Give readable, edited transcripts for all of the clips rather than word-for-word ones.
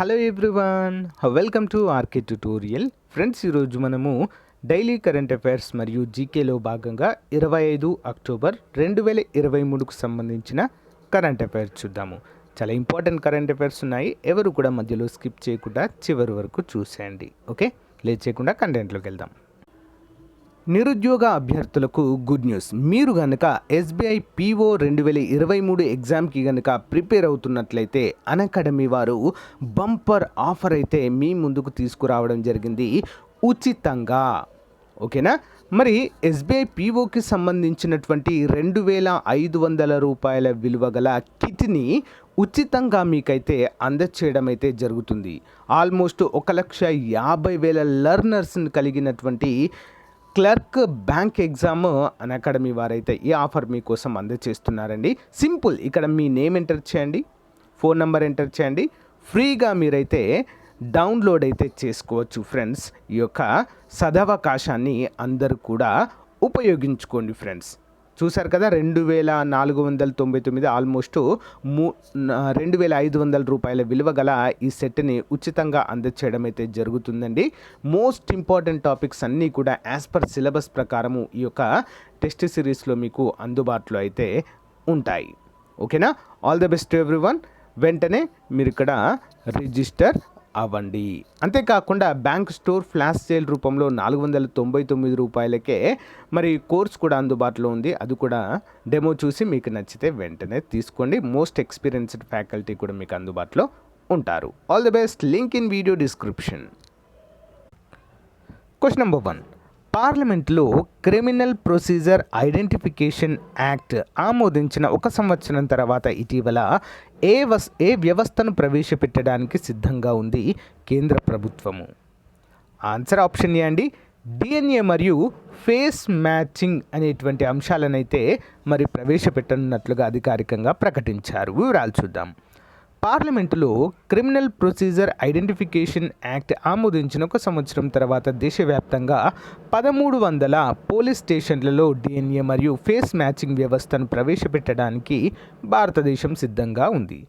Hello everyone, welcome to RK tutorial. Friends, ఈరోజు మనము daily current affairs మరియు జీకేలో భాగంగా 25 అక్టోబర్ 2023కు సంబంధించిన కరెంట్ అఫైర్స్ చూద్దాము. చాలా ఇంపార్టెంట్ కరెంట్ అఫైర్స్ ఉన్నాయి. ఎవరు కూడా మధ్యలో స్కిప్ చేయకుండా చివరి వరకు చూసేయండి. ఓకే, లేట్ చేయకుండా కంటెంట్లోకి వెళ్దాం. నిరుద్యోగ అభ్యర్థులకు గుడ్ న్యూస్. మీరు కనుక ఎస్బీఐ పీఓ 2023 ఎగ్జామ్కి కనుక ప్రిపేర్ అవుతున్నట్లయితే అన్అకాడమీ వారు బంపర్ ఆఫర్ అయితే మీ ముందుకు తీసుకురావడం జరిగింది ఉచితంగా. ఓకేనా, మరి ఎస్బీఐ పీఓకి సంబంధించినటువంటి 2500 రూపాయల విలువ గల కిట్ని ఉచితంగా మీకైతే అందచేయడం అయితే జరుగుతుంది. ఆల్మోస్ట్ 1,50,000 లెర్నర్స్ని కలిగినటువంటి క్లర్క్ బ్యాంక్ ఎగ్జామ్ అన్అకాడమీ వారైతే ఈ ఆఫర్ మీకోసం అందజేస్తున్నారండి. సింపుల్, ఇక్కడ మీ నేమ్ ఎంటర్ చేయండి, ఫోన్ నెంబర్ ఎంటర్ చేయండి, ఫ్రీగా మీరైతే డౌన్లోడ్ అయితే చేసుకోవచ్చు. ఫ్రెండ్స్, ఈ యొక్క సదవకాశాన్ని అందరూ కూడా ఉపయోగించుకోండి. ఫ్రెండ్స్, చూసారు కదా, 2,499 ఆల్మోస్ట్ 2,500 రూపాయల విలువ గల ఈ సెట్ని ఉచితంగా అందచేయడం అయితే జరుగుతుందండి. మోస్ట్ ఇంపార్టెంట్ టాపిక్స్ అన్నీ కూడా యాజ్ పర్ సిలబస్ ప్రకారము ఈ యొక్క టెస్ట్ సిరీస్లో మీకు అందుబాటులో అయితే ఉంటాయి. ఓకేనా, ఆల్ ది బెస్ట్ ఎవ్రీవన్. వెంటనే మీరు ఇక్కడ రిజిస్టర్ అవ్వండి. అంతేకాకుండా బ్యాంక్ స్టోర్ ఫ్లాష్ సేల్ రూపంలో 499 రూపాయలకే మరి కోర్స్ కూడా అందుబాటులో ఉంది. అది కూడా డెమో చూసి మీకు నచ్చితే వెంటనే తీసుకోండి. మోస్ట్ ఎక్స్పీరియన్స్డ్ ఫ్యాకల్టీ కూడా మీకు అందుబాటులో ఉంటారు. All the best. Link in video description. Question number 1. పార్లమెంట్లో క్రిమినల్ ప్రొసీజర్ ఐడెంటిఫికేషన్ యాక్ట్ ఆమోదించిన 1 సంవత్సరం తర్వాత ఇటీవల ఏ వ్యవస్థను ప్రవేశపెట్టడానికి సిద్ధంగా ఉంది కేంద్ర ప్రభుత్వము? ఆన్సర్ ఆప్షన్ ఏ అండి, డిఎన్ఏ మరియు ఫేస్ మ్యాచింగ్ అనేటువంటి అంశాలనైతే మరి ప్రవేశపెట్టనున్నట్లుగా అధికారికంగా ప్రకటించారు. వివరాలు చూద్దాం. పార్లమెంటులో క్రిమినల్ ప్రొసీజర్ ఐడెంటిఫికేషన్ యాక్ట్ ఆమోదించిన 1 సంవత్సరం తర్వాత దేశవ్యాప్తంగా 1300 పోలీస్ స్టేషన్లలో డిఎన్ఏ మరియు ఫేస్ మ్యాచింగ్ వ్యవస్థను ప్రవేశపెట్టడానికి భారతదేశం సిద్ధంగా ఉంది.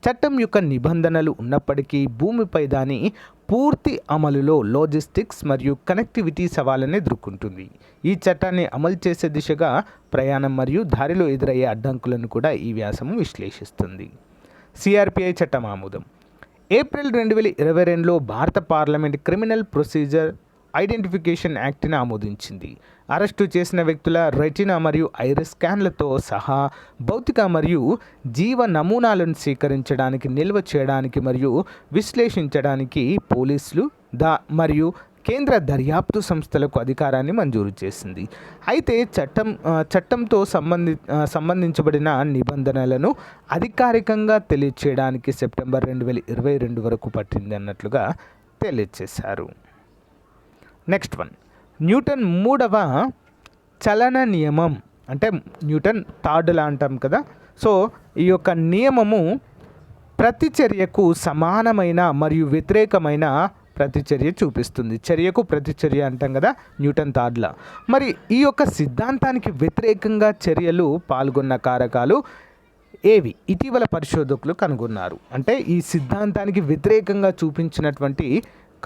చట్టం యొక్క నిబంధనలు ఉన్నప్పటికీ భూమిపై దాని పూర్తి అమలులో లాజిస్టిక్స్ మరియు కనెక్టివిటీ సవాళ్ళని ఎదుర్కొంటుంది. ఈ చట్టాన్ని అమలు చేసే దిశగా ప్రయాణం మరియు దారిలో ఎదురయ్యే అడ్డంకులను కూడా ఈ వ్యాసము విశ్లేషిస్తుంది. సిఆర్పిఐ చట్టం ఆమోదం. ఏప్రిల్ 2022లో భారత పార్లమెంట్ క్రిమినల్ ప్రొసీజర్ ఐడెంటిఫికేషన్ యాక్ట్ని ఆమోదించింది. అరెస్టు చేసిన వ్యక్తుల రెటినా మరియు ఐరిస్ స్కాన్లతో సహా భౌతిక మరియు జీవ నమూనాలను సేకరించడానికి, నిల్వ చేయడానికి మరియు విశ్లేషించడానికి పోలీసులు మరియు కేంద్ర దర్యాప్తు సంస్థలకు అధికారాన్ని మంజూరు చేసింది. అయితే చట్టంతో సంబంధించబడిన నిబంధనలను అధికారికంగా తెలియచేయడానికి సెప్టెంబర్ 2022 వరకు పట్టింది అన్నట్లుగా తెలియచేశారు. నెక్స్ట్ వన్, న్యూటన్ 3వ చలన నియమం, అంటే న్యూటన్ థర్డ్ లా అంటాం కదా. సో ఈ యొక్క నియమము ప్రతిచర్యకు సమానమైన మరియు వ్యతిరేకమైన ప్రతిచర్య చూపిస్తుంది. చర్యకు ప్రతిచర్య అంటాం కదా, న్యూటన్ థర్డ్ లా. మరి ఈ యొక్క సిద్ధాంతానికి వ్యతిరేకంగా చర్యలు పాల్గొన్న కారకాలు ఏవి? ఇటీవల పరిశోధకులు కనుగొన్నారు. అంటే ఈ సిద్ధాంతానికి వ్యతిరేకంగా చూపించినటువంటి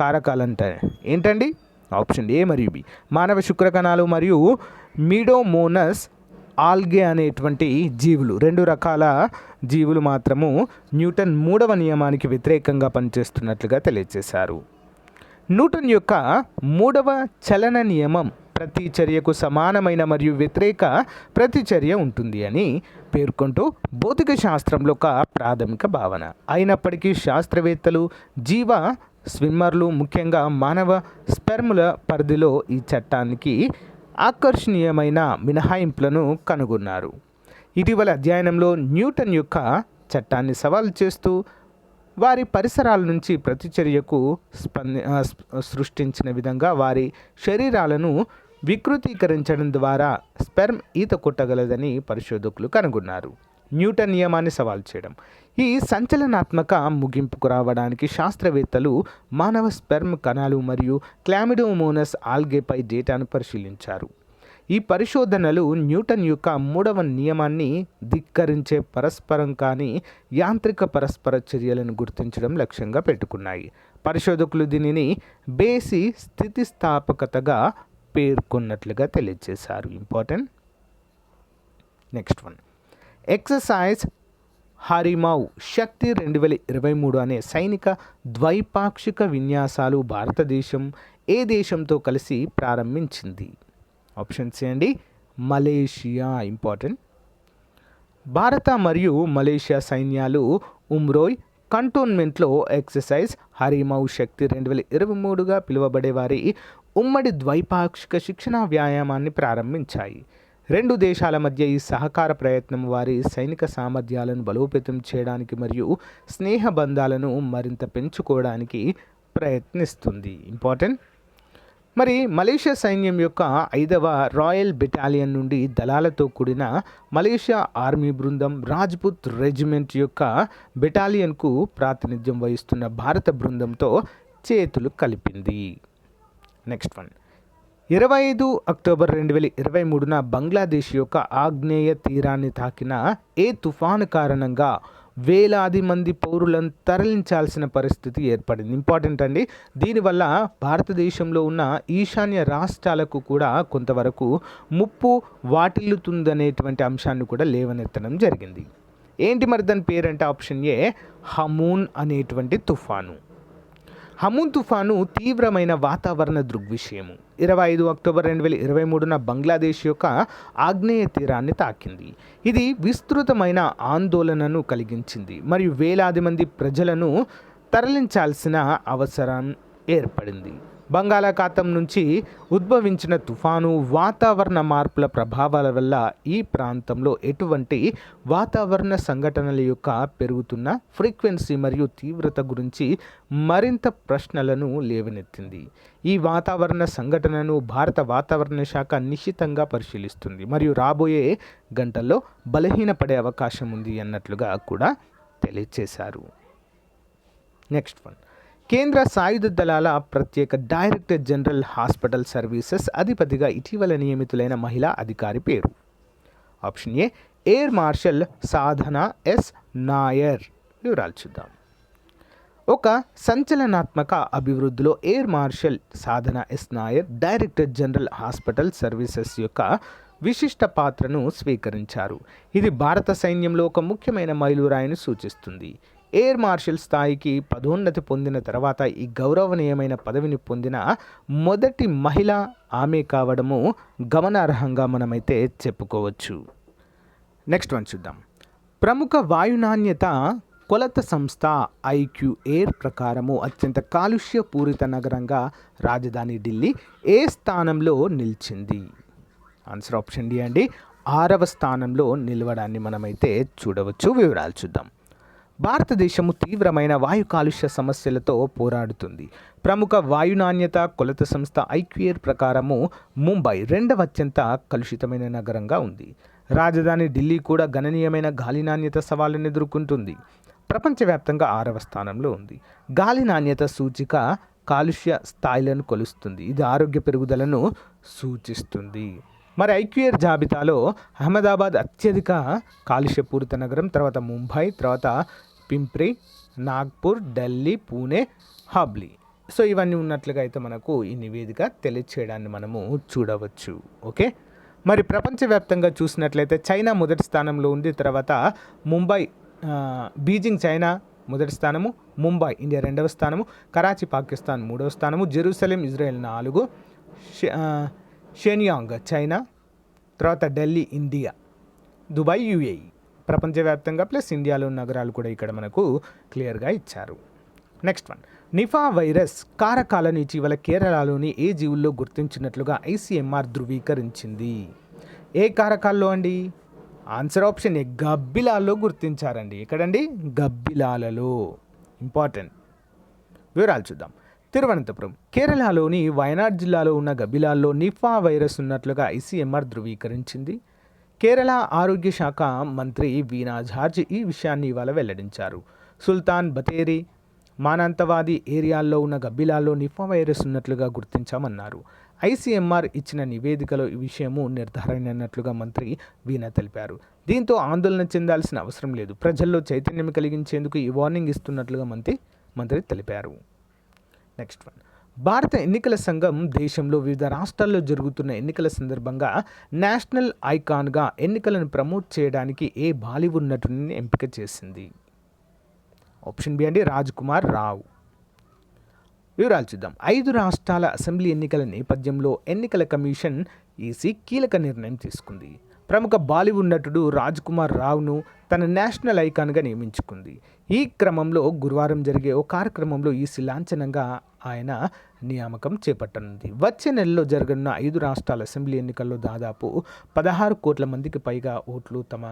కారకాలు అంటే ఏంటండి? ఆప్షన్ ఏ మరియు బి. మానవ శుక్రకణాలు మరియు మీడోమోనస్ ఆల్గే అనేటువంటి జీవులు, 2 రకాల జీవులు మాత్రము న్యూటన్ 3వ నియమానికి వ్యతిరేకంగా పనిచేస్తున్నట్లుగా తెలియజేశారు. న్యూటన్ యొక్క 3వ చలన నియమం ప్రతి చర్యకు సమానమైన మరియు వ్యతిరేక ప్రతిచర్య ఉంటుంది అని పేర్కొంటూ భౌతిక శాస్త్రంలో ఒక ప్రాథమిక భావన. అయినప్పటికీ శాస్త్రవేత్తలు, జీవ స్విమ్మర్లు, ముఖ్యంగా మానవ స్పెర్ముల పరిధిలో ఈ చట్టానికి ఆకర్షణీయమైన మినహాయింపులను కనుగొన్నారు. ఇటీవల అధ్యయనంలో న్యూటన్ యొక్క చట్టాన్ని సవాలు చేస్తూ వారి పరిసరాల నుంచి ప్రతిచర్యకు సృష్టించిన విధంగా వారి శరీరాలను వికృతీకరించడం ద్వారా స్పెర్మ్ ఈత కొట్టగలదని పరిశోధకులు కనుగొన్నారు. న్యూటన్ నియమాన్ని సవాల్ చేయడం. ఈ సంచలనాత్మక ముగింపుకు రావడానికి శాస్త్రవేత్తలు మానవ స్పెర్మ్ కణాలు మరియు క్లామిడోమోనస్ ఆల్గేపై డేటాను పరిశీలించారు. ఈ పరిశోధనలు న్యూటన్ యొక్క 3వ నియమాన్ని ధిక్కరించే పరస్పరం కాని యాంత్రిక పరస్పర చర్యలను గుర్తించడం లక్ష్యంగా పెట్టుకున్నాయి. పరిశోధకులు దీనిని బేసి స్థితిస్థాపకతగా పేర్కొన్నట్లుగా తెలియజేశారు. Important. Next one, exercise Harimau Shakti 2023 అనే సైనిక ద్వైపాక్షిక విన్యాసాలు భారతదేశం ఏ దేశంతో కలిసి ప్రారంభించింది? ఆప్షన్స్ అండి, మలేషియా. ఇంపార్టెంట్. భారత మరియు మలేషియా సైన్యాలు ఉమ్రోయ్ కంటోన్మెంట్లో ఎక్సర్సైజ్ హరిమౌ శక్తి 2023గా పిలువబడే వారి ఉమ్మడి ద్వైపాక్షిక శిక్షణా వ్యాయామాన్ని ప్రారంభించాయి. రెండు దేశాల మధ్య ఈ సహకార ప్రయత్నం వారి సైనిక సామర్థ్యాలను బలోపేతం చేయడానికి మరియు స్నేహ బంధాలను మరింత పెంచుకోవడానికి ప్రయత్నిస్తుంది. ఇంపార్టెంట్. మరి మలేషియా సైన్యం యొక్క 5వ రాయల్ బెటాలియన్ నుండి దళాలతో కూడిన మలేషియా ఆర్మీ బృందం రాజ్పుత్ రెజిమెంట్ యొక్క బెటాలియన్కు ప్రాతినిధ్యం వహిస్తున్న భారత బృందంతో చేతులు కలిపింది. నెక్స్ట్ వన్, 25 అక్టోబర్ 2023 బంగ్లాదేశ్ యొక్క ఆగ్నేయ తీరాన్ని తాకిన ఏ తుఫాను కారణంగా వేలాది మంది పౌరులను తరలించాల్సిన పరిస్థితి ఏర్పడింది? ఇంపార్టెంట్ అండి. దీనివల్ల భారతదేశంలో ఉన్న ఈశాన్య రాష్ట్రాలకు కూడా కొంతవరకు ముప్పు వాటిల్లుతుందనేటువంటి అంశాన్ని కూడా లేవనెత్తడం జరిగింది. ఏంటి మరి దాని పేరంటే ఆప్షన్ ఏ, హమూన్ అనేటువంటి తుఫాను. హమూన్ తుఫాను తీవ్రమైన వాతావరణ దృగ్విషయము 25 అక్టోబర్ 2023 బంగ్లాదేశ్ యొక్క ఆగ్నేయ తీరాన్ని తాకింది. ఇది విస్తృతమైన ఆందోళనను కలిగించింది మరియు వేలాది మంది ప్రజలను తరలించాల్సిన అవసరం ఏర్పడింది. బంగాళాఖాతం నుంచి ఉద్భవించిన తుఫాను వాతావరణ మార్పుల ప్రభావాల వల్ల ఈ ప్రాంతంలో ఎటువంటి వాతావరణ సంఘటనల యొక్క పెరుగుతున్న ఫ్రీక్వెన్సీ మరియు తీవ్రత గురించి మరింత ప్రశ్నలను లేవనెత్తింది. ఈ వాతావరణ సంఘటనను భారత వాతావరణ శాఖ నిశితంగా పరిశీలిస్తుంది మరియు రాబోయే గంటల్లో బలహీనపడే అవకాశం ఉంది అన్నట్లుగా కూడా తెలియజేశారు. నెక్స్ట్ వన్, కేంద్ర సాయుధ దళాల ప్రత్యేక డైరెక్టర్ జనరల్ హాస్పిటల్ సర్వీసెస్ అధిపతిగా ఇటీవల నియమితులైన మహిళా అధికారి పేరు? Option A, air marshal Sadhana S Nair. వివరాలు చూద్దాం. ఒక సంచలనాత్మక అభివృద్ధిలో air marshal Sadhana S Nair director general hospital services యొక్క విశిష్ట పాత్రను స్వీకరించారు. ఇది భారత సైన్యంలో ఒక ముఖ్యమైన మైలురాయిని సూచిస్తుంది. ఎయిర్ మార్షల్ స్థాయికి పదోన్నతి పొందిన తర్వాత ఈ గౌరవనీయమైన పదవిని పొందిన మొదటి మహిళ ఆమె కావడము గమనార్హంగా మనమైతే చెప్పుకోవచ్చు. నెక్స్ట్ వన్ చూద్దాం. ప్రముఖ వాయు నాణ్యత కొలత సంస్థ ఐక్యూ ఎయిర్ ప్రకారము అత్యంత కాలుష్య పూరిత నగరంగా రాజధాని ఢిల్లీ ఏ స్థానంలో నిలిచింది? ఆన్సర్ ఆప్షన్ డి అండి, 6వ స్థానంలో నిలవడాన్ని మనమైతే చూడవచ్చు. వివరాలు చూద్దాం. భారతదేశము తీవ్రమైన వాయు కాలుష్య సమస్యలతో పోరాడుతుంది. ప్రముఖ వాయు నాణ్యత కొలత సంస్థ ఐక్యూఎయిర్ ప్రకారము ముంబై 2వ అత్యంత కలుషితమైన నగరంగా ఉంది. రాజధాని ఢిల్లీ కూడా గణనీయమైన గాలి నాణ్యత సవాళ్ళను ఎదుర్కొంటుంది. ప్రపంచవ్యాప్తంగా 6వ స్థానంలో ఉంది. గాలి నాణ్యత సూచిక కాలుష్య స్థాయిలను కొలుస్తుంది. ఇది ఆరోగ్య పెరుగుదలను సూచిస్తుంది. మరి ఐక్యూఎయిర్ జాబితాలో అహ్మదాబాద్ అత్యధిక కాలుష్యపూరిత నగరం, తర్వాత ముంబై, తర్వాత పింప్రి, నాగ్పూర్, ఢిల్లీ, పూణే, హబ్లీ. సో ఇవన్నీ ఉన్నట్లుగా అయితే మనకు ఈ నివేదిక తెలియచేయడాన్ని మనము చూడవచ్చు. ఓకే, మరి ప్రపంచవ్యాప్తంగా చూసినట్లయితే చైనా మొదటి స్థానంలో ఉంది. తర్వాత ముంబై, బీజింగ్ చైనా మొదటి స్థానము, ముంబై ఇండియా 2వ స్థానము, కరాచీ పాకిస్తాన్ 3వ స్థానము, జెరూసలేం ఇజ్రాయెల్ 4, షెన్యాంగ్ చైనా, తర్వాత ఢిల్లీ ఇండియా, దుబాయ్ యుఏఈ ప్రపంచవ్యాప్తంగా ప్లస్ ఇండియాలో నగరాలు కూడా ఇక్కడ మనకు క్లియర్గా ఇచ్చారు. నెక్స్ట్ వన్, నిఫా వైరస్ కారకాలను ఇటీవల కేరళలోని ఏ జీవుల్లో గుర్తించినట్లుగా ఐసీఎంఆర్ ధృవీకరించింది? ఏ కారకాల్లో అండి? ఆన్సర్ ఆప్షన్ ఏ, గబ్బిలాల్లో గుర్తించారండి. ఎక్కడండి? గబ్బిలాలలో. ఇంపార్టెంట్. వివరాలు చూద్దాం. తిరువనంతపురం, కేరళలోని వయనాడ్ జిల్లాలో ఉన్న గబ్బిలాల్లో నిఫా వైరస్ ఉన్నట్లుగా ఐసీఎంఆర్ ధృవీకరించింది. కేరళ ఆరోగ్య శాఖ మంత్రి వీణా జార్జ్ ఈ విషయాన్ని ఇవాళ వెల్లడించారు. సుల్తాన్ బతేరి, మానంతవాది ఏరియాల్లో ఉన్న గబ్బిలాల్లో నిఫా వైరస్ ఉన్నట్లుగా గుర్తించామన్నారు. ఐసీఎంఆర్ ఇచ్చిన నివేదికలో ఈ విషయము నిర్ధారణ అయినట్లుగా మంత్రి వీణా తెలిపారు. దీంతో ఆందోళన చెందాల్సిన అవసరం లేదు, ప్రజల్లో చైతన్యం కలిగించేందుకు ఈ వార్నింగ్ ఇస్తున్నట్లుగా మంత్రి తెలిపారు. నెక్స్ట్ వన్, భారత ఎన్నికల సంఘం దేశంలో వివిధ రాష్ట్రాల్లో జరుగుతున్న ఎన్నికల సందర్భంగా నేషనల్ ఐకాన్గా ఎన్నికలను ప్రమోట్ చేయడానికి ఏ బాలీవుడ్ నటుడిని ఎంపిక చేసింది? ఆప్షన్ బి అండి రాజ్ కుమార్ రావు. వివరాలు చూద్దాం. 5 రాష్ట్రాల అసెంబ్లీ ఎన్నికల నేపథ్యంలో ఎన్నికల కమిషన్ ఈసీ కీలక నిర్ణయం తీసుకుంది. ప్రముఖ బాలీవుడ్ నటుడు రాజ్ కుమార్ రావును తన నేషనల్ ఐకాన్గా నియమించుకుంది. ఈ క్రమంలో గురువారం జరిగే ఓ కార్యక్రమంలో ఈసీ లాంఛనంగా ఆయన నియామకం చేపట్టనుంది. వచ్చే నెలలో జరగనున్న 5 రాష్ట్రాల అసెంబ్లీ ఎన్నికల్లో దాదాపు 16 కోట్ల మందికి పైగా ఓట్లు తమ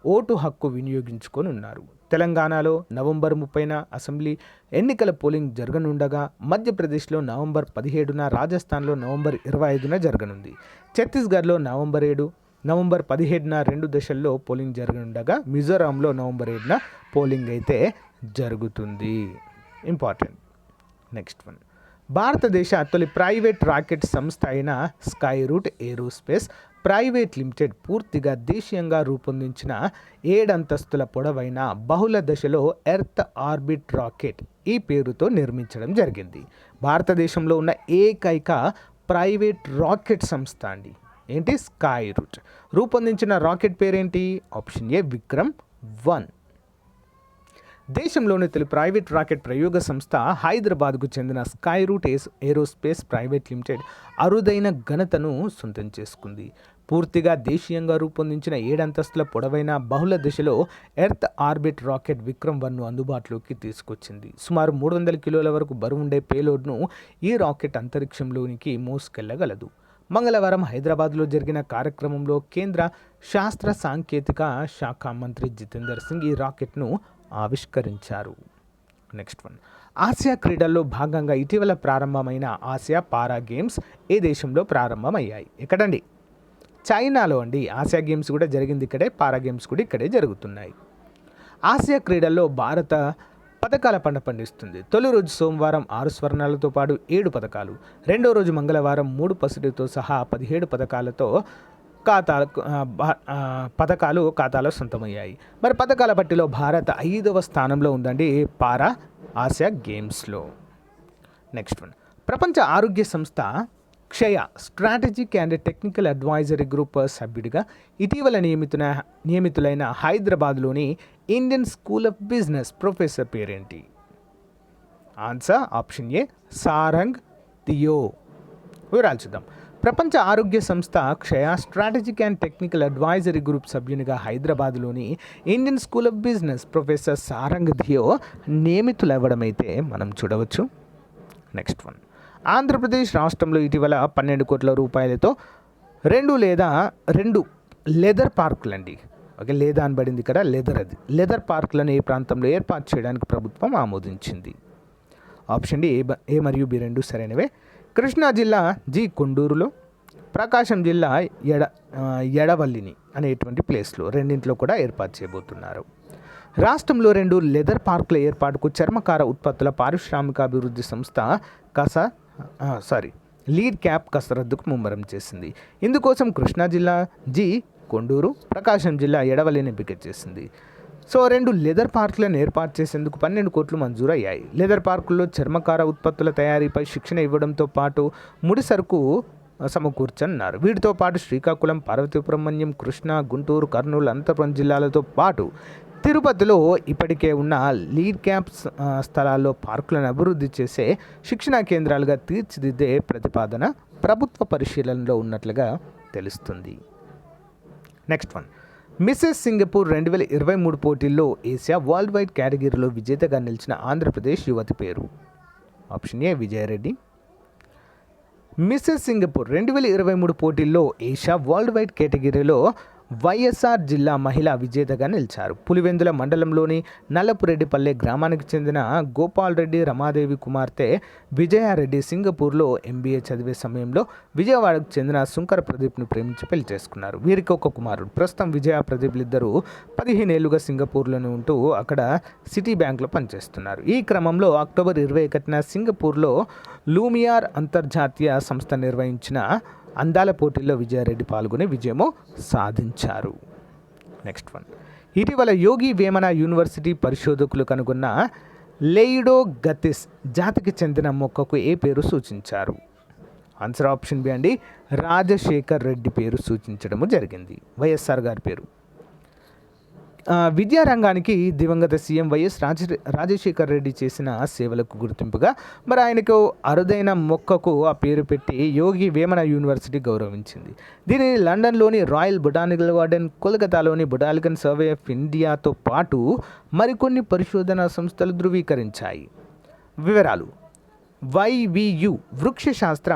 ఓటు హక్కు వినియోగించుకొని ఉన్నారు. తెలంగాణలో నవంబర్ 30న అసెంబ్లీ ఎన్నికల పోలింగ్ జరగనుండగా మధ్యప్రదేశ్లో నవంబర్ 17న, రాజస్థాన్లో నవంబర్ 25న జరగనుంది. ఛత్తీస్గఢ్లో నవంబర్ 7, నవంబర్ 17న 2 దశల్లో పోలింగ్ జరగనుండగా మిజోరాంలో నవంబర్ 7న పోలింగ్ అయితే జరుగుతుంది. ఇంపార్టెంట్. నెక్స్ట్ వన్, భారతదేశ తొలి ప్రైవేట్ రాకెట్ సంస్థ అయిన sky route aerospace private limited పూర్తిగా దేశీయంగా రూపొందించిన 7 అంతస్తుల పొడవైన బహుళ దశలో ఎర్త్ ఆర్బిట్ రాకెట్ ఈ పేరుతో నిర్మించడం జరిగింది. భారతదేశంలో ఉన్న ఏకైక ప్రైవేట్ రాకెట్ సంస్థ అండి. ఏంటి? Skyroot. రూపొందించిన రాకెట్ పేరేంటి? Option A Vikram one. దేశంలోని తొలి ప్రైవేట్ రాకెట్ ప్రయోగ సంస్థ హైదరాబాద్కు చెందిన sky route aerospace private limited అరుదైన ఘనతను సొంతం చేసుకుంది. పూర్తిగా దేశీయంగా రూపొందించిన 7 అంతస్తుల పొడవైన బహుళ దశలో ఎర్త్ ఆర్బిట్ రాకెట్ విక్రమ్-1ను అందుబాటులోకి తీసుకొచ్చింది. సుమారు 300 కిలోల వరకు బరువుండే పేలోడ్ను ఈ రాకెట్ అంతరిక్షంలోనికి మోసుకెళ్లగలదు. మంగళవారం హైదరాబాద్లో జరిగిన కార్యక్రమంలో కేంద్ర శాస్త్ర సాంకేతిక శాఖ మంత్రి జితేందర్ సింగ్ ఈ రాకెట్ను ఆవిష్కరించారు. నెక్స్ట్ వన్, ఆసియా క్రీడల్లో భాగంగా ఇటీవల ప్రారంభమైన ఆసియా పారా గేమ్స్ ఏ దేశంలో ప్రారంభమయ్యాయి? ఎక్కడండి? చైనాలో అండి. ఆసియా గేమ్స్ కూడా జరిగింది ఇక్కడే, పారా గేమ్స్ కూడా ఇక్కడే జరుగుతున్నాయి. ఆసియా క్రీడల్లో భారత పథకాల పంట పండిస్తుంది. తొలి రోజు సోమవారం 6 స్వర్ణాలతో పాటు 7 పథకాలు, రెండో రోజు మంగళవారం 3 పసిడితో సహా 17 పథకాలతో పథకాలు ఖాతాలో సొంతమయ్యాయి. మరి పథకాల పట్టిలో భారత్ 5వ స్థానంలో ఉందండి పారా ఆసియా గేమ్స్లో. నెక్స్ట్ వన్, ప్రపంచ ఆరోగ్య సంస్థ క్షయ strategic and technical advisory group సభ్యుడిగా ఇటీవల నియమితులైన హైదరాబాద్లోని Indian school of business professor పేరేంటి? Answer option A Sarang Theo. వివరాలు చూద్దాం. ప్రపంచ ఆరోగ్య సంస్థ క్షయ strategic and technical advisory group సభ్యునిగా హైదరాబాద్లోని Indian school of business professor Sarang Theo నియమితులవ్వడమైతే మనం చూడవచ్చు. నెక్స్ట్ వన్, ఆంధ్రప్రదేశ్ రాష్ట్రంలో ఇటీవల 12 కోట్ల రూపాయలతో 2 లెదర్ పార్కులు అండి. ఓకే, లేదా అనబడింది ఇక్కడ లెదర్ పార్కులను ఏ ప్రాంతంలో ఏర్పాటు చేయడానికి ప్రభుత్వం ఆమోదించింది? ఆప్షన్ డి ఏ మరియు బి రెండు సరైనవే. కృష్ణా జిల్లా కొండూరులో, ప్రకాశం జిల్లా ఎడవల్లిని అనేటువంటి ప్లేస్లో రెండింటిలో కూడా ఏర్పాటు చేయబోతున్నారు. రాష్ట్రంలో 2 లెదర్ పార్కుల ఏర్పాటుకు చర్మకార ఉత్పత్తుల పారిశ్రామికాభివృద్ధి సంస్థ లీడ్ క్యాప్ కసరత్తుకు ముమ్మరం చేసింది. ఇందుకోసం కృష్ణా జిల్లా కొండూరు, ప్రకాశం జిల్లా ఎడవల్లిని ఎంపిక చేసింది. సో 2 లెదర్ పార్కులను ఏర్పాటు చేసేందుకు 12 కోట్లు మంజూరయ్యాయి. లెదర్ పార్కుల్లో చర్మకార ఉత్పత్తుల తయారీపై శిక్షణ ఇవ్వడంతో పాటు ముడి సరుకు సమకూర్చన్నారు. వీటితో పాటు శ్రీకాకుళం, పార్వతీపురం, కృష్ణా, గుంటూరు, కర్నూలు, అనంతపురం జిల్లాలతో పాటు తిరుపతిలో ఇప్పటికే ఉన్న లీడ్ క్యాప్ స్థలాల్లో పార్కులను అభివృద్ధి చేసే శిక్షణా కేంద్రాలుగా తీర్చిదిద్దే ప్రతిపాదన ప్రభుత్వ పరిశీలనలో ఉన్నట్లుగా తెలుస్తుంది. నెక్స్ట్ వన్, మిసెస్ సింగపూర్ 2023 పోటీల్లో ఏసియా వరల్డ్ వైడ్ కేటగిరీలో విజేతగా నిలిచిన ఆంధ్రప్రదేశ్ యువతి పేరు? ఆప్షన్ ఏ విజయారెడ్డి. మిసెస్ సింగపూర్ 2023 పోటీల్లో ఏషియా వరల్డ్ వైడ్ కేటగిరీలో వైఎస్ఆర్ జిల్లా మహిళా విజేతగా నిలిచారు. పులివెందుల మండలంలోని నల్లపురెడ్డిపల్లె గ్రామానికి చెందిన గోపాల్ రెడ్డి రమాదేవి కుమార్తె విజయారెడ్డి సింగపూర్లో ఎంబీఏ చదివే సమయంలో విజయవాడకు చెందిన సుంకర ప్రదీప్ను ప్రేమించి పెళ్లి చేసుకున్నారు. వీరికి ఒక కుమారుడు. ప్రస్తుతం విజయ ప్రదీప్లు ఇద్దరు 15 ఏళ్లుగా సింగపూర్లోనే ఉంటూ అక్కడ సిటీ బ్యాంక్లో పనిచేస్తున్నారు. ఈ క్రమంలో అక్టోబర్ 21న సింగపూర్లో లూమియార్ అంతర్జాతీయ సంస్థ నిర్వహించిన అందాల పోటీల్లో విజయారెడ్డి పాల్గొని విజయము సాధించారు. నెక్స్ట్ వన్, ఇటీవల యోగి వేమన యూనివర్సిటీ పరిశోధకులు కనుగొన్న లెయిడో గతిస్ జాతికి చెందిన మొక్కకు ఏ పేరు సూచించారు? ఆన్సర్ ఆప్షన్ బి అండి, రాజశేఖర్ రెడ్డి పేరు సూచించడము జరిగింది. వైఎస్ఆర్ గారి పేరు. విద్యారంగానికి దివంగత సీఎం వైఎస్ రాజశేఖర్ రెడ్డి చేసిన సేవలకు గుర్తింపుగా మరి ఆయనకు అరుదైన మొక్కకు ఆ పేరు పెట్టి యోగి వేమన యూనివర్సిటీ గౌరవించింది. దీనిని లండన్లోని రాయల్ బొటానికల్ గార్డెన్, కోల్కతాలోని బొటానికల్ సర్వే ఆఫ్ ఇండియాతో పాటు మరికొన్ని పరిశోధనా సంస్థలు ధృవీకరించాయి. వివరాలు: వైవియు వృక్షశాస్త్ర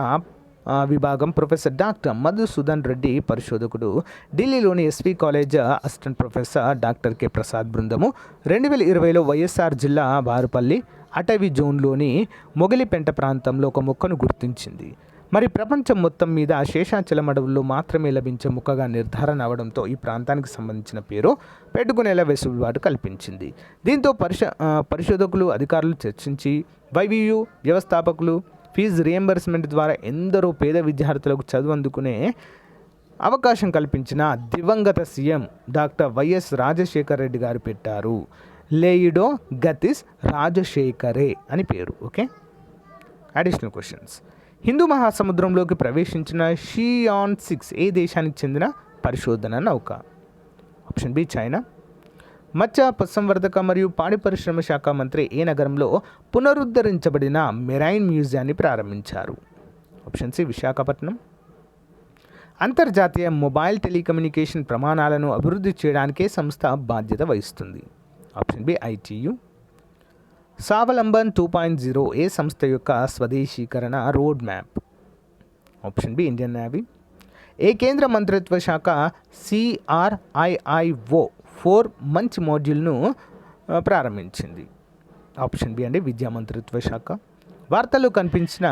విభాగం ప్రొఫెసర్ డాక్టర్ మధుసూదన్ రెడ్డి పరిశోధకుడు, ఢిల్లీలోని SV college assistant professor doctor K Prasad బృందము 2020లో వైఎస్ఆర్ జిల్లా బారుపల్లి అటవీ జోన్లోని మొగలిపెంట ప్రాంతంలో ఒక మొక్కను గుర్తించింది. మరి ప్రపంచం మొత్తం మీద శేషాచలం అడవుల్లో మాత్రమే లభించే మొక్కగా నిర్ధారణ అవడంతో ఈ ప్రాంతానికి సంబంధించిన పేరు పెట్టుకునేలా వెసులుబాటు కల్పించింది. దీంతో పరిశోధకులు, అధికారులు చర్చించి వైవియు వ్యవస్థాపకులు ఫీజు రియంబర్స్మెంట్ ద్వారా ఎందరో పేద విద్యార్థులకు చదువు అందుకునే అవకాశం కల్పించిన దివంగత CM doctor YS Rajasekhar Reddy గారు పెట్టారు. లెయిడో గతిస్ రాజశేఖరే అని పేరు. Okay, additional questions. హిందూ మహాసముద్రంలోకి ప్రవేశించిన షియాన్ 6 ఏ దేశానికి చెందిన పరిశోధన నౌక? Option B China. మత్స్య, పశుసంవర్ధక మరియు పాడి పరిశ్రమ శాఖ మంత్రి ఏ నగరంలో పునరుద్ధరించబడిన మెరైన్ మ్యూజియాన్ని ప్రారంభించారు? Option C Visakhapatnam. అంతర్జాతీయ మొబైల్ టెలికమ్యూనికేషన్ ప్రమాణాలను అభివృద్ధి చేయడానికే సంస్థ బాధ్యత వహిస్తుంది? Option B ITU. స్వావలంబన్ 2.0 ఏ సంస్థ యొక్క స్వదేశీకరణ road map? Option B Indian navy. ఏ కేంద్ర మంత్రిత్వ శాఖ CRIIO 4 మంచ్ మాడ్యూల్ను ప్రారంభించింది? ఆప్షన్ బి అండి విద్యా మంత్రిత్వ శాఖ. వార్తల్లో కనిపించిన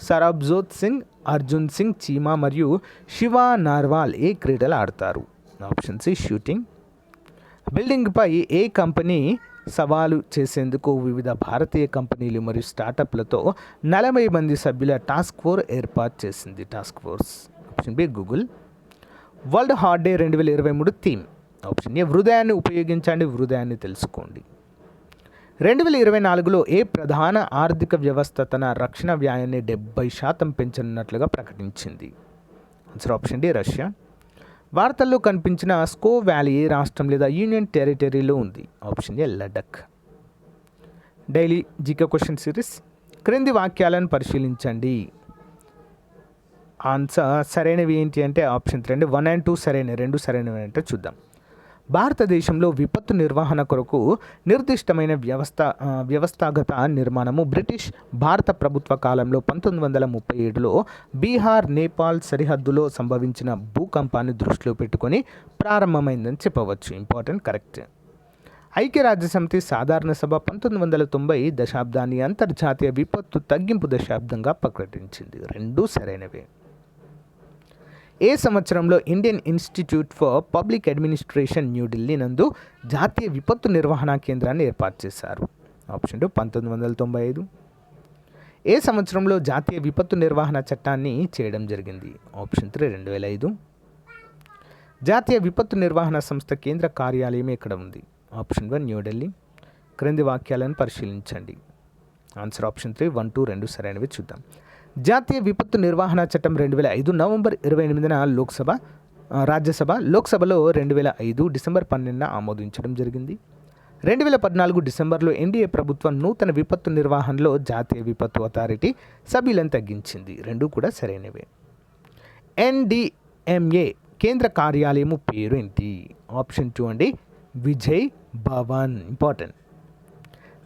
సరబ్జోత్ సింగ్, అర్జున్ సింగ్ చీమా మరియు శివ నార్వాల్ ఏ క్రీడలు ఆడతారు? Option C shooting. బిల్డింగ్పై ఏ కంపెనీ సవాలు చేసేందుకు వివిధ భారతీయ కంపెనీలు మరియు స్టార్టప్లతో 40 మంది సభ్యుల టాస్క్ ఫోర్స్ ఏర్పాటు చేసింది? Task force. Option B Google. World Heart Day 2023 theme? Option A హృదయాన్ని ఉపయోగించండి, హృదయాన్ని తెలుసుకోండి. 2024లో ఏ ప్రధాన ఆర్థిక వ్యవస్థ తన రక్షణ వ్యయాన్ని 70% పెంచనున్నట్లుగా ప్రకటించింది? Answer option D Russia. వార్తల్లో కనిపించిన స్కో వ్యాలీ ఏ రాష్ట్రం లేదా యూనియన్ టెరిటరీలో ఉంది? Option A Ladakh. Daily GK question series. క్రింది వాక్యాలను పరిశీలించండి. ఆన్సర్ సరైనవి ఏంటి అంటే ఆప్షన్ 3 1 and 2 సరైనవి, 2 సరైనవి అంటే చూద్దాం. భారతదేశంలో విపత్తు నిర్వహణ కొరకు నిర్దిష్టమైన వ్యవస్థాగత నిర్మాణము బ్రిటిష్ భారత ప్రభుత్వ కాలంలో 1937లో బీహార్, నేపాల్ సరిహద్దులో సంభవించిన భూకంపాన్ని దృష్టిలో పెట్టుకొని ప్రారంభమైందని చెప్పవచ్చు. Important, correct. ఐక్యరాజ్యసమితి సాధారణ సభ 1990 దశాబ్దాన్ని అంతర్జాతీయ విపత్తు తగ్గింపు దశాబ్దంగా ప్రకటించింది? 2 సరైనవే. ఏ సంవత్సరంలో Indian institute for public administration New Delhi నందు జాతీయ విపత్తు నిర్వహణ కేంద్రాన్ని ఏర్పాటు చేశారు? ఆప్షన్ 2 1995. ఏ సంవత్సరంలో జాతీయ విపత్తు నిర్వహణ చట్టాన్ని చేయడం జరిగింది? ఆప్షన్ 3 2005. జాతీయ విపత్తు నిర్వహణ సంస్థ కేంద్ర కార్యాలయం ఎక్కడ ఉంది? ఆప్షన్ 1 న్యూఢిల్లీ. క్రింది వాక్యాలను పరిశీలించండి. ఆన్సర్ ఆప్షన్ 3 1, 2 2 సరైనవి. చూద్దాం. జాతీయ విపత్తు నిర్వహణ చట్టం 2005 నవంబర్ 28న రాజ్యసభ, లోక్సభలో 2005 డిసెంబర్ 12న ఆమోదించడం జరిగింది. 2014 డిసెంబర్లో ఎన్డీఏ ప్రభుత్వం నూతన విపత్తు నిర్వహణలో జాతీయ విపత్తు అథారిటీ సభ్యులను తగ్గించింది? 2 కూడా సరైనవే. NDMA కేంద్ర కార్యాలయము పేరు ఏంటి? ఆప్షన్ 2 అండి విజయ్ భవన్. ఇంపార్టెంట్.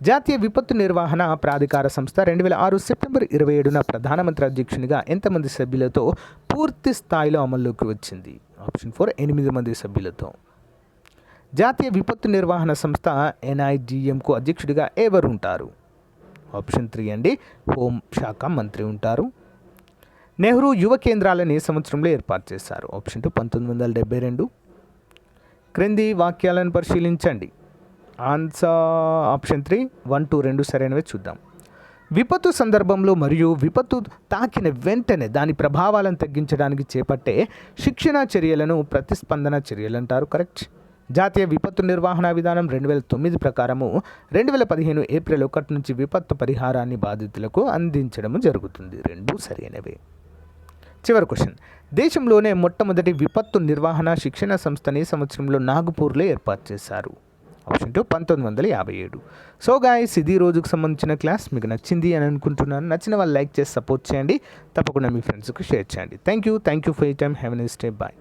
జాతీయ విపత్తు నిర్వహణ ప్రాధికార సంస్థ 2006 సెప్టెంబర్ 27న ప్రధానమంత్రి అధ్యక్షునిగా ఎంతమంది సభ్యులతో పూర్తి స్థాయిలో అమల్లోకి వచ్చింది? ఆప్షన్ 4 8 మంది సభ్యులతో. జాతీయ విపత్తు నిర్వహణ సంస్థ NIGMకు అధ్యక్షుడిగా ఎవరు ఉంటారు? ఆప్షన్ 3 అండి, హోంశాఖ మంత్రి ఉంటారు. నెహ్రూ యువ కేంద్రాలను ఏ సంవత్సరంలో ఏర్పాటు చేశారు? ఆప్షన్ 2 1972. క్రింది వాక్యాలను పరిశీలించండి. ఆన్సర్ ఆప్షన్ 3 1, 2 రెండు సరైనవే. చూద్దాం. విపత్తు సందర్భంలో మరియు విపత్తు తాకిన వెంటనే దాని ప్రభావాలను తగ్గించడానికి చేపట్టే శిక్షణా చర్యలను ప్రతిస్పందన చర్యలు అంటారు. కరెక్ట్. జాతీయ విపత్తు నిర్వహణ విధానం 2009 ప్రకారము 2015 ఏప్రిల్ 1 నుంచి విపత్తు పరిహారాన్ని బాధితులకు అందించడం జరుగుతుంది. రెండు సరైనవే. చివరి క్వశ్చన్. దేశంలోనే మొట్టమొదటి విపత్తు నిర్వహణ శిక్షణ సంస్థని సంవత్సరంలో నాగపూర్లో ఏర్పాటు చేశారు? ఆప్షన్ 2 1957. సో గాయ్స్, ఇది రోజుకు సంబంధించిన క్లాస్. మీకు నచ్చింది అని అనుకుంటున్నాను. నచ్చిన వాళ్ళు లైక్ చేసి సపోర్ట్ చేయండి. తప్పకుండా మీ ఫ్రెండ్స్కి షేర్ చేయండి. Thank you for your time. Have a nice day. Bye.